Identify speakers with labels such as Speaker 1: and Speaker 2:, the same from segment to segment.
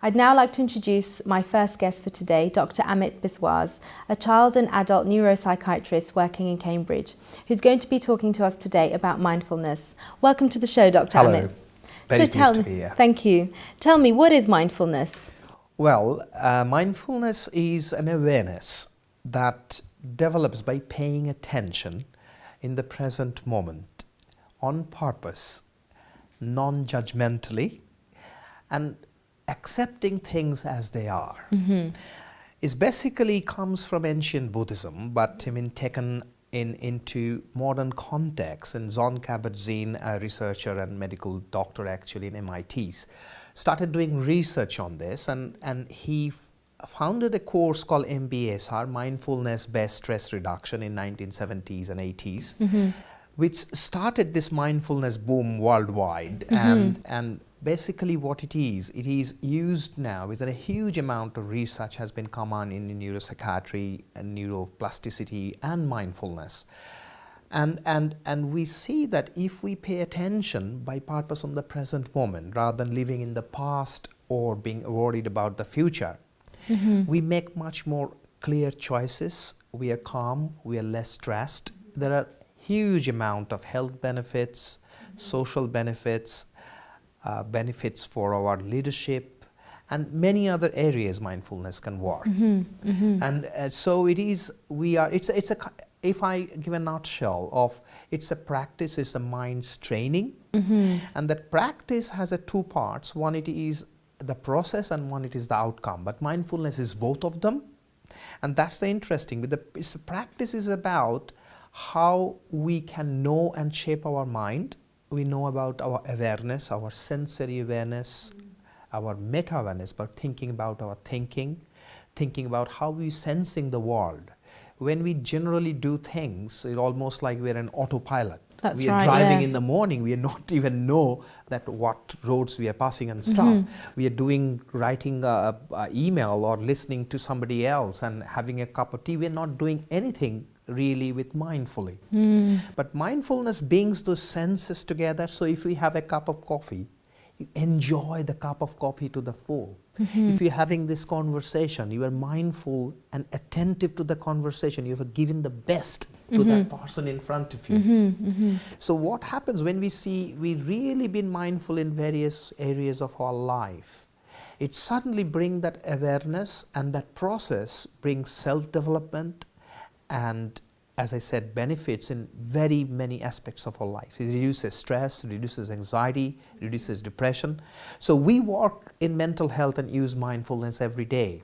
Speaker 1: I'd now like to introduce my first guest for today, Dr. Amit Biswas, a child and adult neuropsychiatrist working in Cambridge, who's going to be talking to us today about mindfulness. Welcome to the show, Dr.
Speaker 2: Hello.
Speaker 1: Amit.
Speaker 2: Very pleased to be here.
Speaker 1: Thank you. Tell me, what is mindfulness?
Speaker 2: Well, mindfulness is an awareness that develops by paying attention in the present moment, on purpose, non-judgmentally, and accepting things as they are. It basically comes from ancient Buddhism, but taken into modern context. And John Kabat-Zinn, a researcher and medical doctor actually in MIT's, started doing research on this, and he founded a course called MBSR, Mindfulness Based Stress Reduction, in 1970s and 80s, which started this mindfulness boom worldwide. And basically what it is used now, is that a huge amount of research has been come on in neuropsychiatry and neuroplasticity and mindfulness. And we see that if we pay attention by purpose on the present moment, rather than living in the past or being worried about the future, we make much more clear choices, we are calm, we are less stressed. There are huge amount of health benefits, social benefits, benefits for our leadership, and many other areas mindfulness can work. And so it is, if I give a nutshell of, it's a practice, it's a mind's training, and that practice has two parts. One, it is the process, and one, it is the outcome. But mindfulness is both of them, and that's the interesting. But the practice is about how we can know and shape our mind. We know about our awareness, our sensory awareness, our meta-awareness, but thinking about our thinking about how we're sensing the world. When we generally do things, it's almost like we're an autopilot. We are driving in the morning, we are not even know that what roads we are passing and stuff. We are writing a email or listening to somebody else and having a cup of tea. We are not doing anything really with mindfully. But mindfulness brings those senses together. So if we have a cup of coffee, you enjoy the cup of coffee to the full. If you're having this conversation, you are mindful and attentive to the conversation. You have given the best to that person in front of you. So what happens when we really been mindful in various areas of our life? It suddenly brings that awareness, and that process brings self-development and, as I said, benefits in very many aspects of our life. It reduces stress, reduces anxiety, reduces depression. So we work in mental health and use mindfulness every day.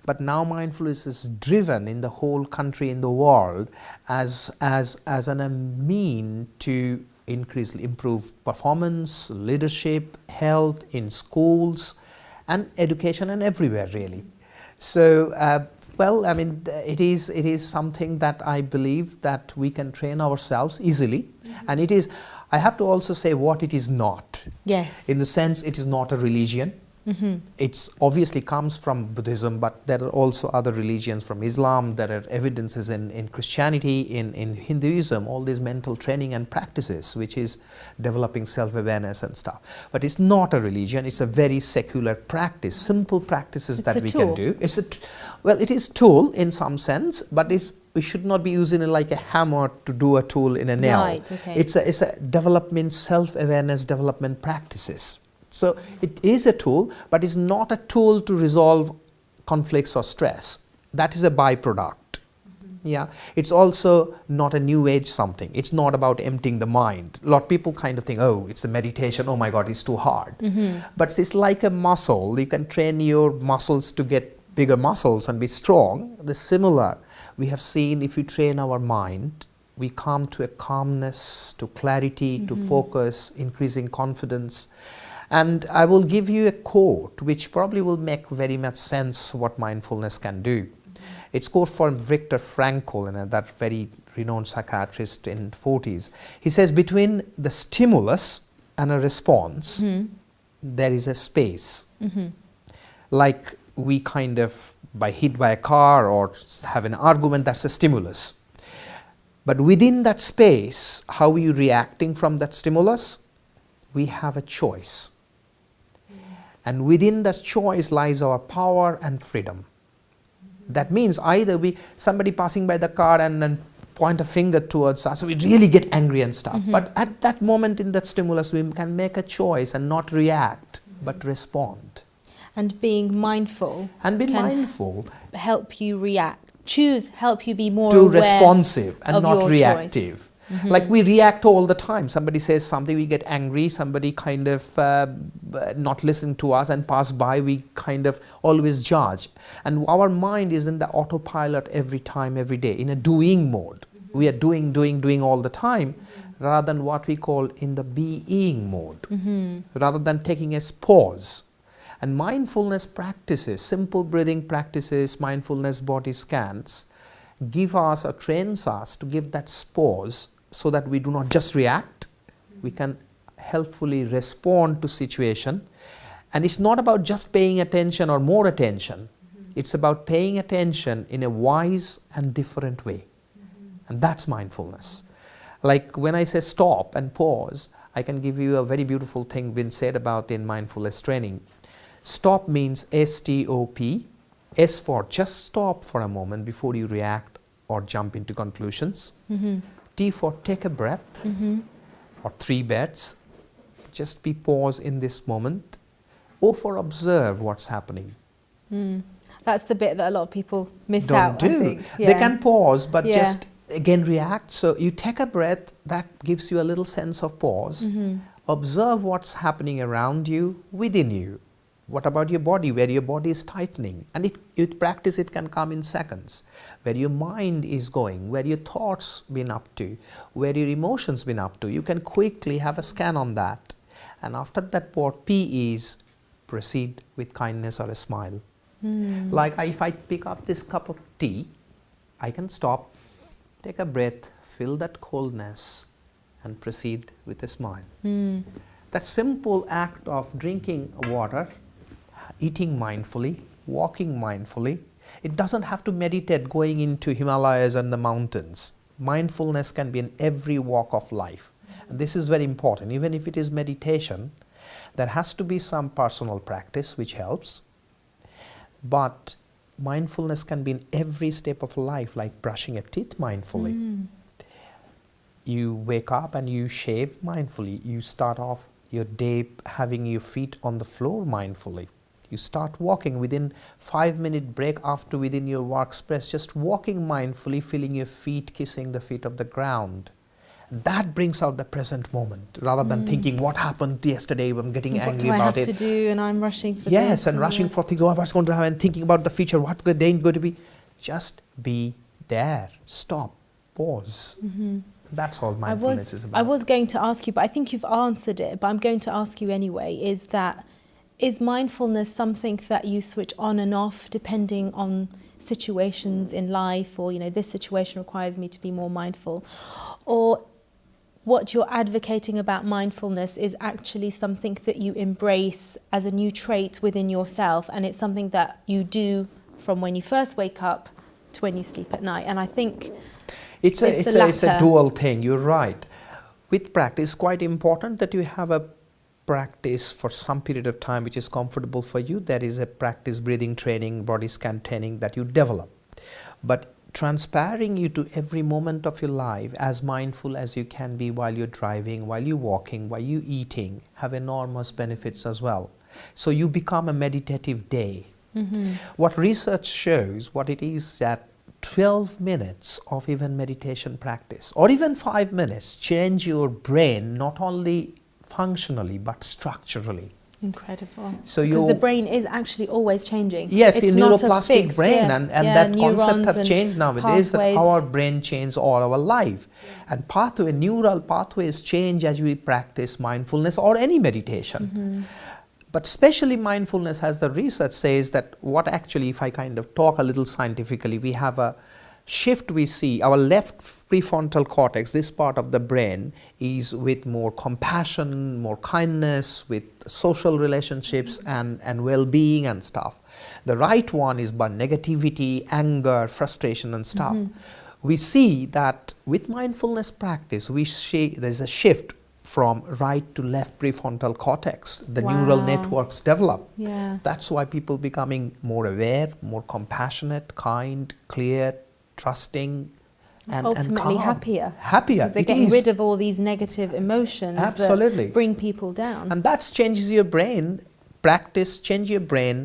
Speaker 2: But now mindfulness is driven in the whole country, in the world, as a mean to improve performance, leadership, health in schools and education and everywhere really. So well, it is something that I believe that we can train ourselves easily. And it is, I have to also say what it is not.
Speaker 1: Yes.
Speaker 2: In the sense, it is not a religion. It obviously comes from Buddhism, but there are also other religions from Islam. There are evidences in Christianity, in Hinduism, all these mental training and practices, which is developing self-awareness and stuff. But it's not a religion, it's a very secular practice, simple practices that we can do. Well, it is tool in some sense, but we should not be using it like a hammer to do a tool in a nail.
Speaker 1: Right, okay.
Speaker 2: It's a development, self-awareness development practices. So it is a tool, but it's not a tool to resolve conflicts or stress. That is a byproduct. Yeah, it's also not a new age something. It's not about emptying the mind. A lot of people kind of think, oh, it's a meditation, oh my God, it's too hard. But it's like a muscle. You can train your muscles to get bigger muscles and be strong. The similar, we have seen if you train our mind, we come to a calmness, to clarity, to focus, increasing confidence. And I will give you a quote which probably will make very much sense what mindfulness can do. It's quote from Viktor Frankl, and that very renowned psychiatrist in the 40s. He says, between the stimulus and a response, there is a space. Like we kind of by hit by a car or have an argument, that's a stimulus. But within that space, how are you reacting from that stimulus? We have a choice. And within that choice lies our power and freedom. That means either somebody passing by the car and then point a finger towards us, we really get angry and stuff. But at that moment in that stimulus, we can make a choice and not react, but respond.
Speaker 1: And being mindful.
Speaker 2: And be mindful.
Speaker 1: Help you react. Help you be more
Speaker 2: to
Speaker 1: aware
Speaker 2: responsive and
Speaker 1: of
Speaker 2: not
Speaker 1: your
Speaker 2: reactive.
Speaker 1: choice.
Speaker 2: Like we react all the time. Somebody says something, we get angry. Somebody kind of not listen to us and pass by, we kind of always judge. And our mind is in the autopilot every time, every day, in a doing mode. We are doing all the time, rather than what we call in the being mode, rather than taking a pause. And mindfulness practices, simple breathing practices, mindfulness body scans, give us or trains us to give that pause so that we do not just react, we can helpfully respond to situation. And it's not about just paying attention or more attention, it's about paying attention in a wise and different way. And that's mindfulness. Like when I say stop and pause, I can give you a very beautiful thing been said about in mindfulness training. Stop means S-T-O-P. S for just stop for a moment before you react or jump into conclusions. T for take a breath, or 3 breaths. Just be pause in this moment. O for observe what's happening.
Speaker 1: That's the bit that a lot of people miss
Speaker 2: Don't
Speaker 1: out,
Speaker 2: do.
Speaker 1: I think.
Speaker 2: They can pause, but
Speaker 1: Yeah.
Speaker 2: just again react. So you take a breath, that gives you a little sense of pause. Observe what's happening around you, within you. What about your body, where your body is tightening? And with practice it can come in seconds. Where your mind is going, where your thoughts been up to, where your emotions been up to. You can quickly have a scan on that. And after that part, P is proceed with kindness or a smile. Like if I pick up this cup of tea, I can stop, take a breath, feel that coldness and proceed with a smile. That simple act of drinking water, eating mindfully, walking mindfully, it doesn't have to meditate going into Himalayas and the mountains. Mindfulness can be in every walk of life. And this is very important. Even if it is meditation, there has to be some personal practice which helps. But mindfulness can be in every step of life, like brushing your teeth mindfully. You wake up and you shave mindfully. You start off your day having your feet on the floor mindfully. You start walking within 5-minute break after within your workspace, just walking mindfully, feeling your feet, kissing the feet of the ground. That brings out the present moment rather than thinking what happened yesterday, I'm getting angry about it.
Speaker 1: What do I have to do and I'm rushing for this.
Speaker 2: Yes, and rushing for things, what's going to happen, and thinking about the future, what's the day going to be. Just be there, stop, pause. That's all mindfulness is about.
Speaker 1: I was going to ask you, but I think you've answered it, but I'm going to ask you anyway, is mindfulness something that you switch on and off depending on situations in life, or this situation requires me to be more mindful? Or what you're advocating about mindfulness is actually something that you embrace as a new trait within yourself, and it's something that you do from when you first wake up to when you sleep at night? And I think it's a
Speaker 2: dual thing, you're right. With practice, it's quite important that you have a practice for some period of time which is comfortable for you. There is a practice breathing training, body scan training that you develop. But transpiring you to every moment of your life as mindful as you can be while you're driving, while you're walking, while you're eating, have enormous benefits as well. So you become a meditative day. What research shows, what it is that 12 minutes of even meditation practice or even 5 minutes change your brain not only functionally but structurally.
Speaker 1: Incredible.
Speaker 2: So
Speaker 1: because the brain is actually always changing.
Speaker 2: Yes,
Speaker 1: it's
Speaker 2: in
Speaker 1: not
Speaker 2: neuroplastic brain, and that concept have
Speaker 1: and
Speaker 2: changed nowadays, that
Speaker 1: pathways.
Speaker 2: how our brain changes all our life. And neural pathways change as we practice mindfulness or any meditation. But especially mindfulness, as the research says, that what actually, if I kind of talk a little scientifically, we have a shift we see. Our left prefrontal cortex, this part of the brain, is with more compassion, more kindness, with social relationships and well-being and stuff. The right one is about negativity, anger, frustration and stuff. We see that with mindfulness practice, we see there's a shift from right to left prefrontal cortex. The
Speaker 1: Wow.
Speaker 2: neural networks develop.
Speaker 1: Yeah.
Speaker 2: That's why people becoming more aware, more compassionate, kind, clear, trusting, and
Speaker 1: Ultimately
Speaker 2: calm.
Speaker 1: happier.
Speaker 2: Happier.
Speaker 1: Because they're
Speaker 2: It
Speaker 1: getting
Speaker 2: is.
Speaker 1: rid of all these negative emotions
Speaker 2: Absolutely.
Speaker 1: that bring people down.
Speaker 2: And that changes your brain. Practice, change your brain,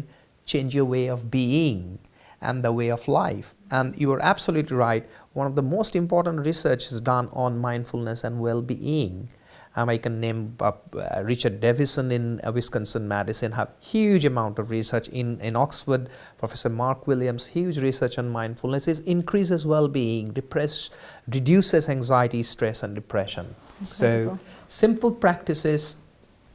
Speaker 2: change your way of being and the way of life. And you are absolutely right. One of the most important research is done on mindfulness and well-being. I can name Richard Davison in Wisconsin Madison, have huge amount of research in Oxford. Professor Mark Williams, huge research on mindfulness. It increases well-being, reduces anxiety, stress, and depression.
Speaker 1: Incredible.
Speaker 2: So simple practices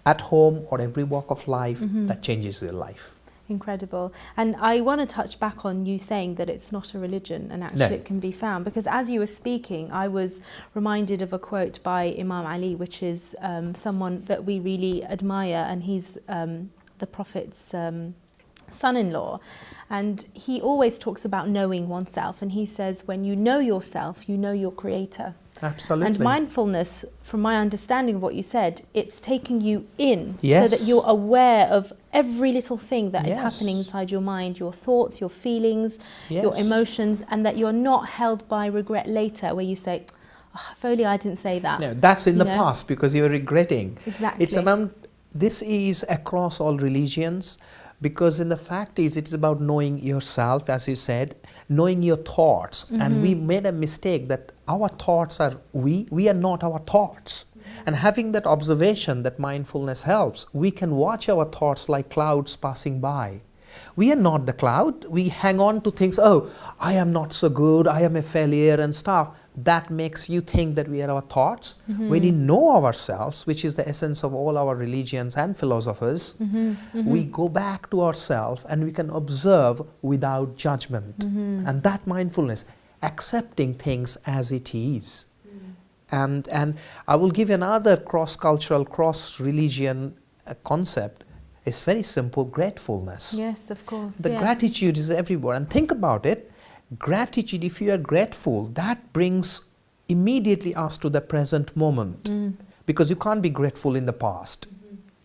Speaker 2: at home or every walk of life that changes your life.
Speaker 1: Incredible. And I want to touch back on you saying that it's not a religion and actually it can be found, because as you were speaking I was reminded of a quote by Imam Ali, which is someone that we really admire, and he's the Prophet's son-in-law, and he always talks about knowing oneself, and he says when you know yourself you know your creator.
Speaker 2: Absolutely.
Speaker 1: And mindfulness, from my understanding of what you said, it's taking you in
Speaker 2: Yes.
Speaker 1: so that you're aware of every little thing that is
Speaker 2: Yes.
Speaker 1: happening inside your mind, your thoughts, your feelings,
Speaker 2: Yes.
Speaker 1: your emotions, and that you're not held by regret later where you say, oh, if only I didn't say that.
Speaker 2: No, that's in
Speaker 1: You
Speaker 2: the
Speaker 1: know?
Speaker 2: past because you're regretting.
Speaker 1: Exactly.
Speaker 2: It's about, this is across all religions, because in the fact is it is about knowing yourself, as you said, knowing your thoughts. And we made a mistake that our thoughts are we are not our thoughts. And having that observation that mindfulness helps, we can watch our thoughts like clouds passing by. We are not the cloud. We hang on to things, oh, I am not so good, I am a failure and stuff. That makes you think that we are our thoughts. When we know ourselves, which is the essence of all our religions and philosophers, we go back to ourselves and we can observe without judgment. And that mindfulness, accepting things as it is. And I will give another cross-cultural, cross-religion concept. It's very simple, gratefulness.
Speaker 1: Yes, of course.
Speaker 2: The gratitude is everywhere. And think about it. Gratitude, if you are grateful, that brings immediately us to the present moment. Because you can't be grateful in the past,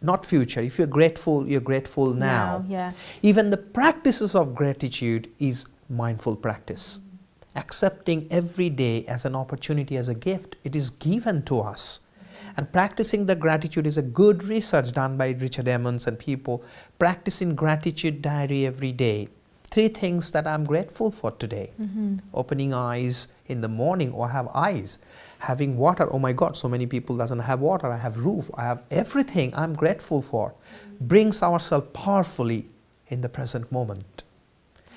Speaker 2: not future. If you're grateful now.
Speaker 1: Yeah.
Speaker 2: Even the practices of gratitude is mindful practice. Accepting every day as an opportunity, as a gift. It is given to us. And practicing the gratitude is a good research done by Richard Emmons and people. Practicing gratitude diary every day. 3 things that I'm grateful for today. Opening eyes in the morning, or have eyes. Having water, oh my God, so many people doesn't have water. I have roof, I have everything I'm grateful for. Brings ourselves powerfully in the present moment.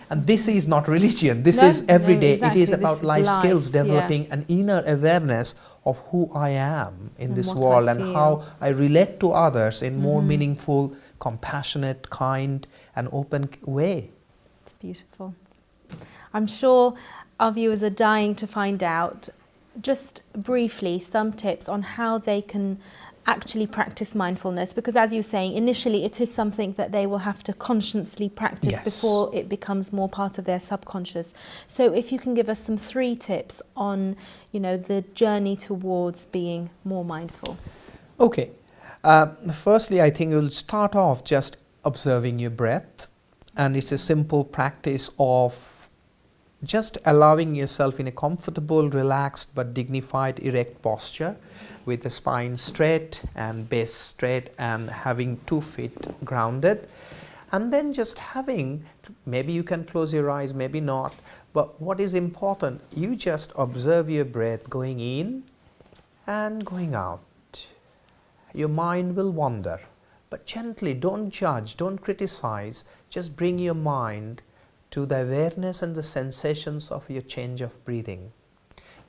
Speaker 2: And this is not religion, this is every day.
Speaker 1: Exactly.
Speaker 2: It is about life skills,
Speaker 1: yeah.
Speaker 2: developing an inner awareness of who I am in
Speaker 1: And
Speaker 2: this
Speaker 1: what
Speaker 2: world
Speaker 1: I
Speaker 2: and
Speaker 1: feel.
Speaker 2: how I relate to others in more meaningful, compassionate, kind and open way.
Speaker 1: It's beautiful. I'm sure our viewers are dying to find out, just briefly, some tips on how they can actually practice mindfulness, because as you're saying, initially it is something that they will have to consciously practice
Speaker 2: Yes.
Speaker 1: before it becomes more part of their subconscious. So if you can give us some 3 tips on, the journey towards being more mindful.
Speaker 2: Okay. Firstly, I think you'll start off just observing your breath, and it's a simple practice of just allowing yourself in a comfortable, relaxed but dignified erect posture with the spine straight and base straight and having 2 feet grounded. And then just having, maybe you can close your eyes, maybe not, but what is important, you just observe your breath going in and going out. Your mind will wander, but gently, don't judge, don't criticize, just bring your mind to the awareness and the sensations of your change of breathing.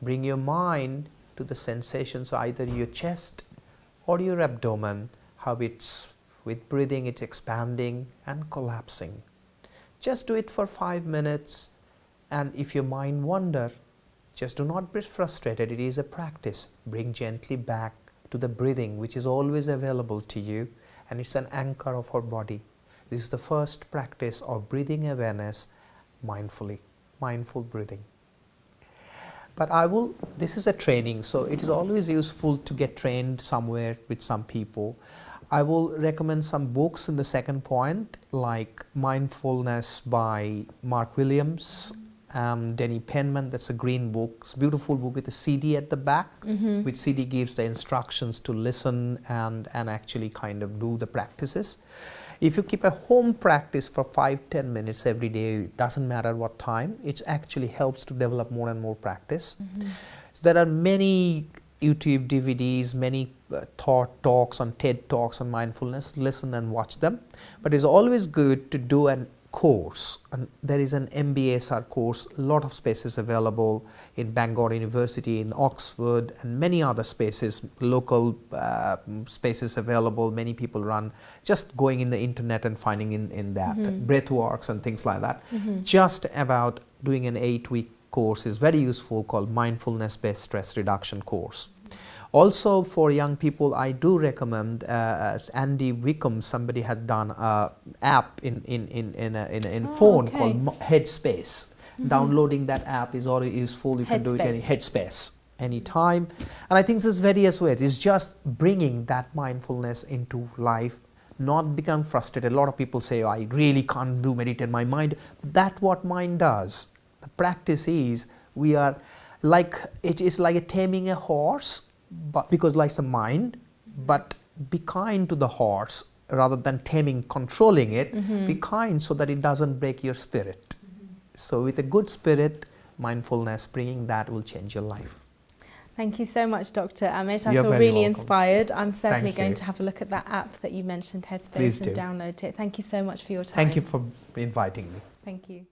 Speaker 2: Bring your mind to the sensations, either your chest or your abdomen, how it's, with breathing, it's expanding and collapsing. Just do it for 5 minutes, and if your mind wander, just do not be frustrated. It is a practice. Bring gently back to the breathing, which is always available to you, and it's an anchor of our body. This is the first practice of breathing awareness mindfully, mindful breathing. But this is a training, so it is always useful to get trained somewhere with some people. I will recommend some books in the second point, like Mindfulness by Mark Williams, Denny Penman. That's a green book. It's a beautiful book with a CD at the back, which CD gives the instructions to listen and actually kind of do the practices. If you keep a home practice for 5-10 minutes every day, it doesn't matter what time, it actually helps to develop more and more practice. So there are many YouTube DVDs, many talks on TED Talks on mindfulness. Listen and watch them. But it's always good to do a course. And there is an MBSR course, a lot of spaces available in Bangor University, in Oxford, and many other spaces, local spaces available. Many people run, just going in the internet and finding in that, breathworks and things like that. Just about doing an 8-week course is very useful, called Mindfulness Based Stress Reduction course. Also for young people, I do recommend Andy Wickham. Somebody has done an app in phone called Headspace. Downloading that app is already useful. You can do it in Headspace anytime. And I think this is various ways. It's just bringing that mindfulness into life, not become frustrated. A lot of people say, oh, I really can't do meditate my mind. That's what mind does. The practice is, it is like taming a horse, but because like the mind, but be kind to the horse rather than taming, controlling it. Be kind so that it doesn't break your spirit. So with a good spirit, mindfulness, bringing that will change your life.
Speaker 1: Thank you so much, Dr. Amit. I
Speaker 2: You're
Speaker 1: feel
Speaker 2: very
Speaker 1: really
Speaker 2: welcome.
Speaker 1: inspired. I'm certainly
Speaker 2: Thank
Speaker 1: going
Speaker 2: you.
Speaker 1: to have a look at that app that you mentioned, Headspace,
Speaker 2: Please
Speaker 1: and
Speaker 2: do.
Speaker 1: download it. Thank you so much for your time.
Speaker 2: Thank you for inviting me.
Speaker 1: Thank you.